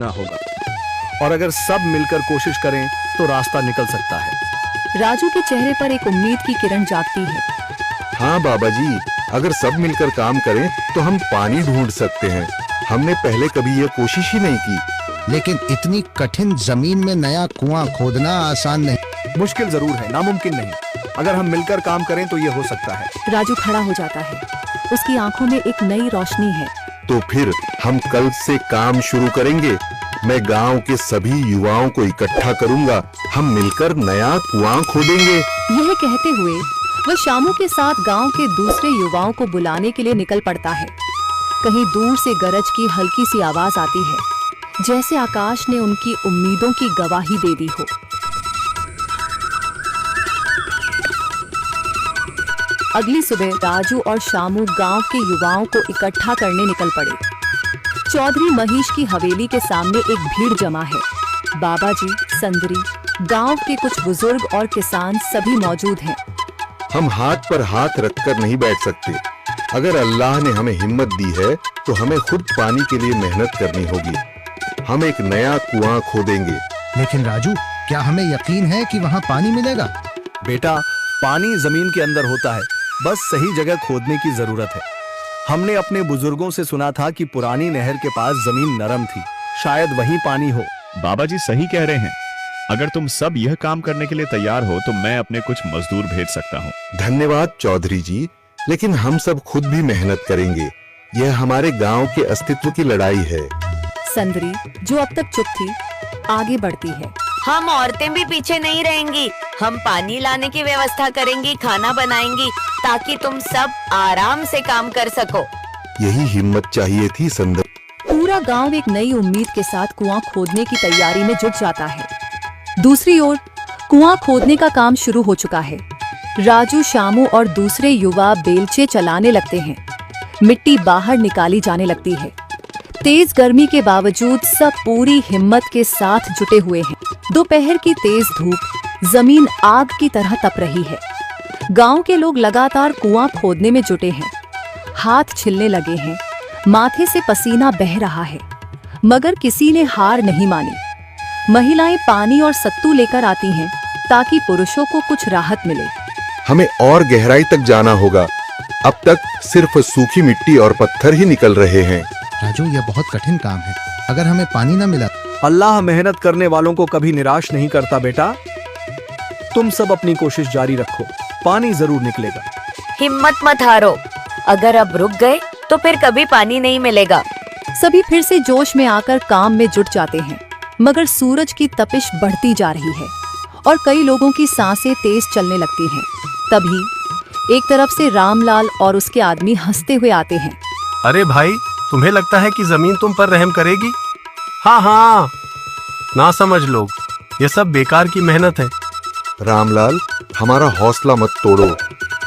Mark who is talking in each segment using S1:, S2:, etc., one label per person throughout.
S1: ना होगा, और अगर सब मिलकर कोशिश करें तो रास्ता निकल सकता है।
S2: राजू के चेहरे पर एक उम्मीद की किरण जागती है।
S3: हाँ बाबा जी, अगर सब मिलकर काम करें तो हम पानी ढूंढ सकते हैं। हमने पहले कभी यह कोशिश ही नहीं की।
S4: लेकिन इतनी कठिन जमीन में नया कुआं खोदना आसान नहीं।
S1: मुश्किल जरूर है, नामुमकिन नहीं। अगर हम मिलकर काम करें तो ये हो सकता है।
S2: राजू खड़ा हो जाता है, उसकी आंखों में एक नई रोशनी है।
S3: तो फिर हम कल से काम शुरू करेंगे। मैं गांव के सभी युवाओं को इकट्ठा करूंगा। हम मिलकर नया कुआं खोदेंगे।
S2: यह कहते हुए वह शामू के साथ गांव के दूसरे युवाओं को बुलाने के लिए निकल पड़ता है। कहीं दूर से गरज की हल्की सी आवाज आती है, जैसे आकाश ने उनकी उम्मीदों की गवाही दे दी हो। अगली सुबह राजू और शामू गांव के युवाओं को इकट्ठा करने निकल पड़े। चौधरी महेश की हवेली के सामने एक भीड़ जमा है। बाबा जी, संदरी, गांव के कुछ बुजुर्ग और किसान सभी मौजूद हैं।
S3: हम हाथ पर हाथ रखकर नहीं बैठ सकते। अगर अल्लाह ने हमें हिम्मत दी है तो हमें खुद पानी के लिए मेहनत करनी होगी। हम एक नया कुआं खोदेंगे।
S4: लेकिन राजू, क्या हमें यकीन है कि वहाँ पानी मिलेगा?
S1: बेटा, पानी जमीन के अंदर होता है, बस सही जगह खोदने की जरूरत है। हमने अपने बुजुर्गों से सुना था कि पुरानी नहर के पास जमीन नरम थी, शायद वहीं पानी हो।
S5: बाबा जी सही कह रहे हैं। अगर तुम सब यह काम करने के लिए तैयार हो तो मैं अपने कुछ मजदूर भेज सकता हूँ।
S3: धन्यवाद चौधरी जी, लेकिन हम सब खुद भी मेहनत करेंगे। यह हमारे गांव के अस्तित्व की लड़ाई है।
S2: संदरी, जो अब तक चुप थी, आगे बढ़ती है।
S6: हम औरतें भी पीछे नहीं रहेंगी। हम पानी लाने की व्यवस्था करेंगी, खाना बनाएंगी, ताकि तुम सब आराम से काम कर सको।
S3: यही हिम्मत चाहिए थी संदर।
S2: पूरा गांव एक नई उम्मीद के साथ कुआं खोदने की तैयारी में जुट जाता है। दूसरी ओर कुआं खोदने का काम शुरू हो चुका है। राजू, शामू और दूसरे युवा बेलचे चलाने लगते हैं। मिट्टी बाहर निकाली जाने लगती है। तेज गर्मी के बावजूद सब पूरी हिम्मत के साथ जुटे हुए हैं। दोपहर की तेज धूप जमीन आग की तरह तप रही है। गांव के लोग लगातार कुआं खोदने में जुटे हैं। हाथ छिलने लगे हैं, माथे से पसीना बह रहा है, मगर किसी ने हार नहीं मानी। महिलाएं पानी और सत्तू लेकर आती हैं ताकि पुरुषों को कुछ राहत मिले।
S3: हमें और गहराई तक जाना होगा। अब तक सिर्फ सूखी मिट्टी और पत्थर ही निकल रहे हैं।
S4: राजू, यह बहुत कठिन काम है। अगर हमें पानी न मिला।
S1: अल्लाह मेहनत करने वालों को कभी निराश नहीं करता बेटा। तुम सब अपनी कोशिश जारी रखो, पानी जरूर निकलेगा।
S6: हिम्मत मत हारो। अगर अब रुक गए तो फिर कभी पानी नहीं मिलेगा।
S2: सभी फिर से जोश में आकर काम में जुट जाते हैं, मगर सूरज की तपिश बढ़ती जा रही है और कई लोगों की सांसें तेज चलने लगती हैं। तभी एक तरफ से रामलाल और उसके आदमी हंसते हुए आते हैं।
S7: अरे भाई, तुम्हें लगता है कि जमीन तुम पर रहम करेगी? हाँ हाँ, ना समझ लोग, ये सब बेकार की मेहनत है।
S3: रामलाल, हमारा हौसला मत तोड़ो।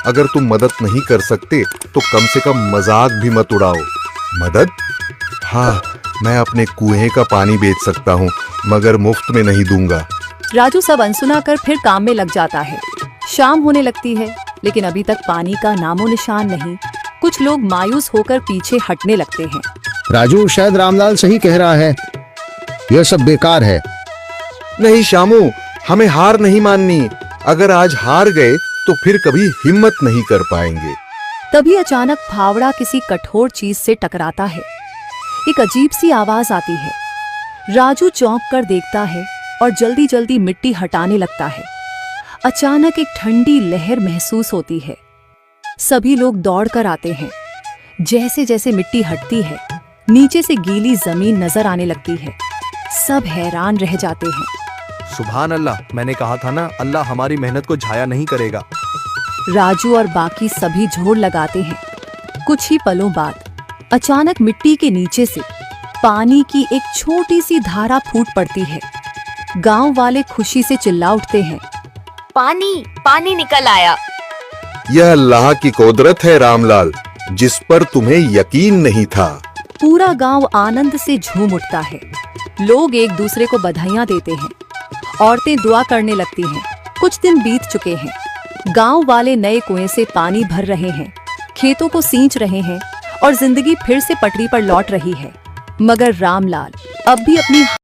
S3: अगर तुम मदद नहीं कर सकते तो कम से कम मजाक भी मत उड़ाओ। मदद? हाँ, मैं अपने कुएं का पानी बेच सकता हूँ, मगर मुफ्त में नहीं दूंगा।
S2: राजू सब अनसुना कर फिर काम में लग जाता है। शाम होने लगती है, लेकिन अभी तक पानी का नामो निशान नहीं। कुछ लोग मायूस होकर पीछे हटने लगते हैं।
S4: राजू, शायद रामलाल सही कह रहा है। यह सब बेकार है।
S3: नहीं शामू, हमें हार नहीं माननी। अगर आज हार गए तो फिर कभी हिम्मत नहीं कर पाएंगे।
S2: तभी अचानक फावड़ा किसी कठोर चीज से टकराता है। एक अजीब सी आवाज आती है। राजू चौंक कर देखता है और जल्दी जल्दी मिट्टी हटाने लगता है। अचानक एक ठंडी लहर महसूस होती है। सभी लोग दौड़कर आते हैं। जैसे जैसे मिट्टी हटती है, नीचे से गीली जमीन नजर आने लगती है। सब हैरान रह जाते हैं।
S1: सुभान अल्लाह, मैंने कहा था ना, अल्लाह हमारी मेहनत को जाया नहीं करेगा।
S2: राजू और बाकी सभी जोर लगाते हैं। कुछ ही पलों बाद अचानक मिट्टी के नीचे से पानी की एक छोटी सी धारा फूट पड़ती है। गांव वाले खुशी से चिल्ला उठते हैं।
S6: पानी पानी निकल आया।
S3: यह अल्लाह की कुदरत है रामलाल, जिस पर तुम्हें यकीन नहीं था।
S2: पूरा गांव आनंद से झूम उठता है। लोग एक दूसरे को बधाइयां देते हैं। औरतें दुआ करने लगती हैं। कुछ दिन बीत चुके हैं। गांव वाले नए कुएं से पानी भर रहे हैं, खेतों को सींच रहे हैं और जिंदगी फिर से पटरी पर लौट रही है। मगर रामलाल अब भी अपनी